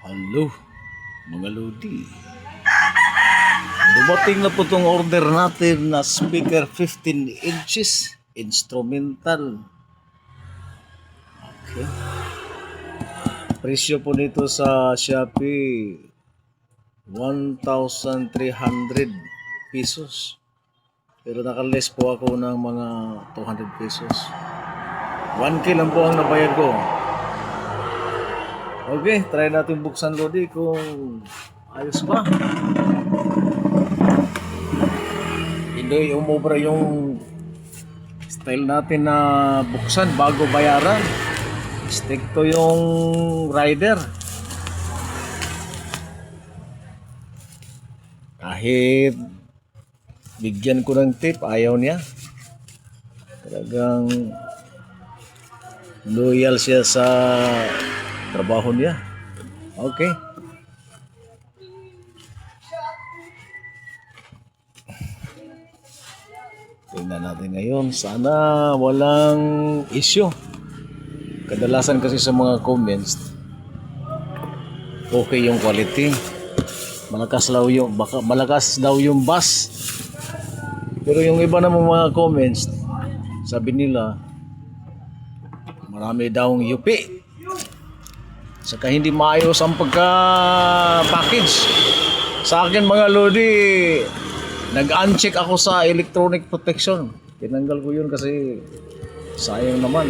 Hello, mga Lodi. Dumating na po itong order natin na speaker 15 inches, instrumental. Okay. Presyo po nito sa Shopee, 1,300 pesos. Pero nakaless po ako ng mga 200 pesos. 1K lang po ang nabayad ko. Okay, try natin buksan, Lodi, kung ayos ba. Hindi umubra yung style natin na buksan bago bayaran. Stick to yung rider. Kahit bigyan ko ng tip, ayaw niya. Talagang loyal siya sa trabaho niya. Okay. Tingnan natin ngayon. Sana walang issue. Kadalasan kasi sa mga comments, okay yung quality. Malakas daw yung bass. Pero yung iba namang mga comments, sabi nila, marami daw yupi. Saka hindi maayos ang pagka-package. Sa akin, mga Lodi, nag-uncheck ako sa electronic protection. Tinanggal ko yun kasi sayang naman.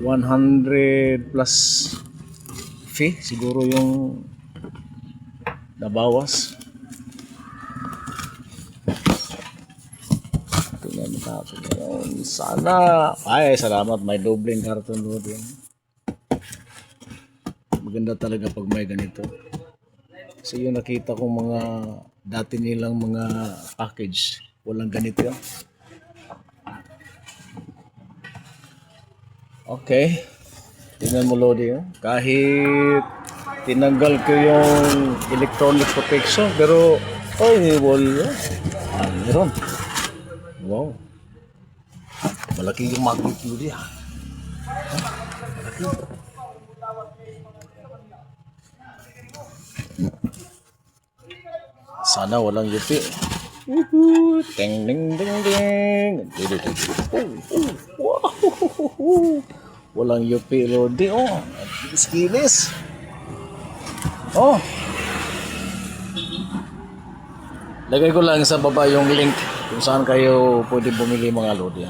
100 plus fee siguro yung nabawas. Tingnan natin yun. Sana, ay salamat, may dobleng karton doon. Maganda talaga pag may ganito. Kasi yung nakita kong mga dati nilang mga package, walang ganito yan. Okay. Tingnan mo, Lodi. Kahit tinanggal ko yung electronic protection, pero wala. Meron. Wow. Malaki yung magnet, Lodi. Malaki. Sana walang yupi. Ting ding ding ding. Wow. Walang yupi, Lodi. Oh, kinis. Oh. Lagay ko lang sa baba yung link kung saan kayo pwede bumili, mga Lodi.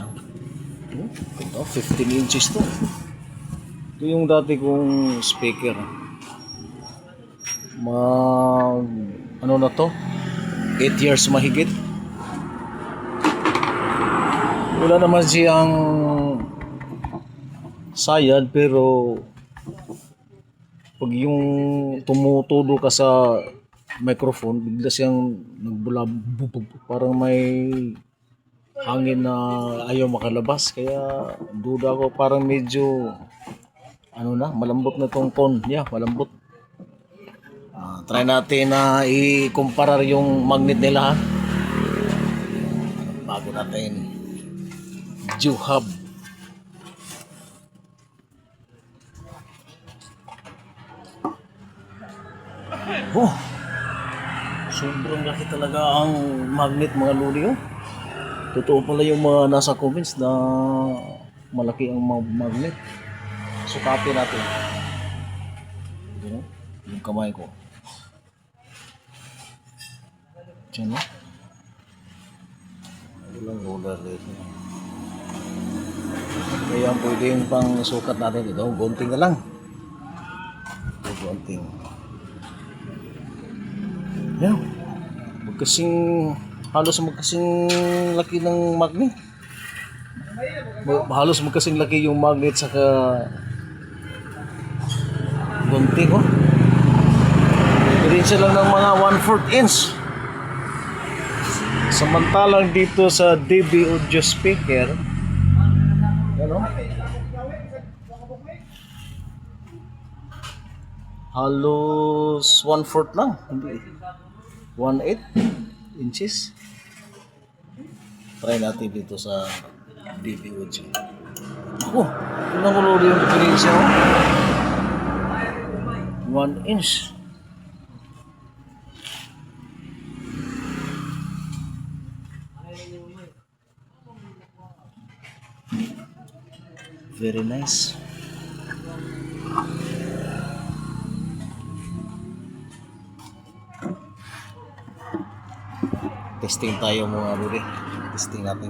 Ito, 15 inches to. Ito yung dati kong speaker. Ano na to? 8 years mahigit. Wala naman siyang sayad, pero pag yung tumutulo ka sa microphone, bigla siyang nagbulab, parang may hangin na ayaw makalabas. Kaya duda ko, parang medyo malambot na tong tone niya, malambot. Try natin na i-compare yung magnet nila, bago natin Juhab. Oh, sobrang laki talaga ang magnet, mga Lodi. Totoo pala yung mga nasa comments na malaki ang magnet. Sukatin natin. Yung kamay ko. Diyan na. Walang roller dito. Kaya pwede yung pang sukat natin ito. Gunting na lang. Gunting. Yan. Halos magkasing laki ng magnet. Halos magkasing laki yung magnet saka gunting, oh. Diferensya lang ng mga 1/4 inch. Samantalang dito sa DB audio speaker, halos 1/4 lang, hindi 1/8 inches. Try natin dito sa DB audio. Ako, tingnan mo, Lodi, yung diferensya, oh. 1 inch. Very nice. Testing tayo mga lodi. Testing natin.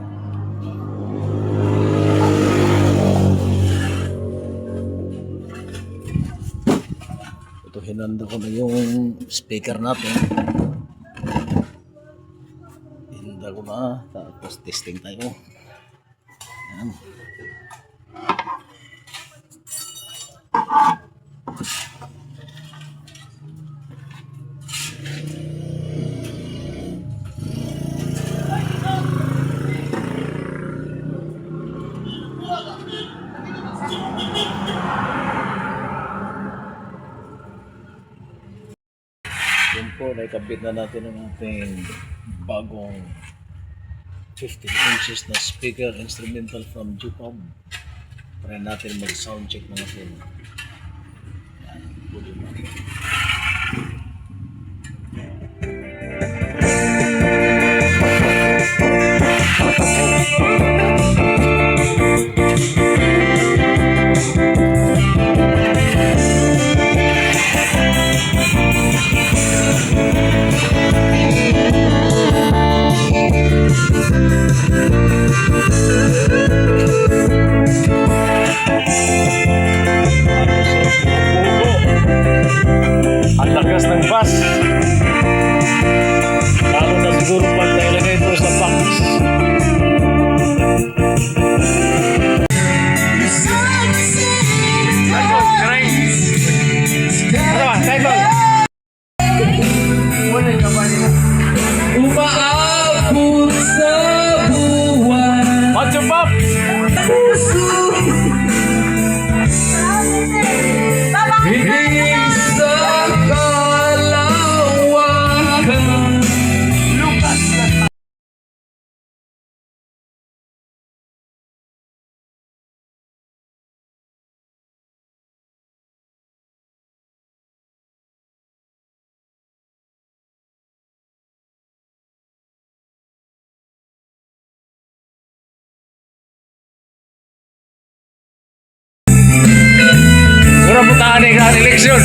Ito, hinanda ko na yung speaker natin. Hinanda ko na. Tapos testing tayo. Ayan. Yun po, naikabit na natin ang ating bagong 15 inches na speaker instrumental from Jupab. Try natin mag-sound check na natin. Yan, volume natin. Ang lakas ng bus. Lalo na siguro pag nailagay ito sa box. Umaabot sa buwan. Macho Pop! Hindi sa kalawakan. Mura po tahan ng eleksyon.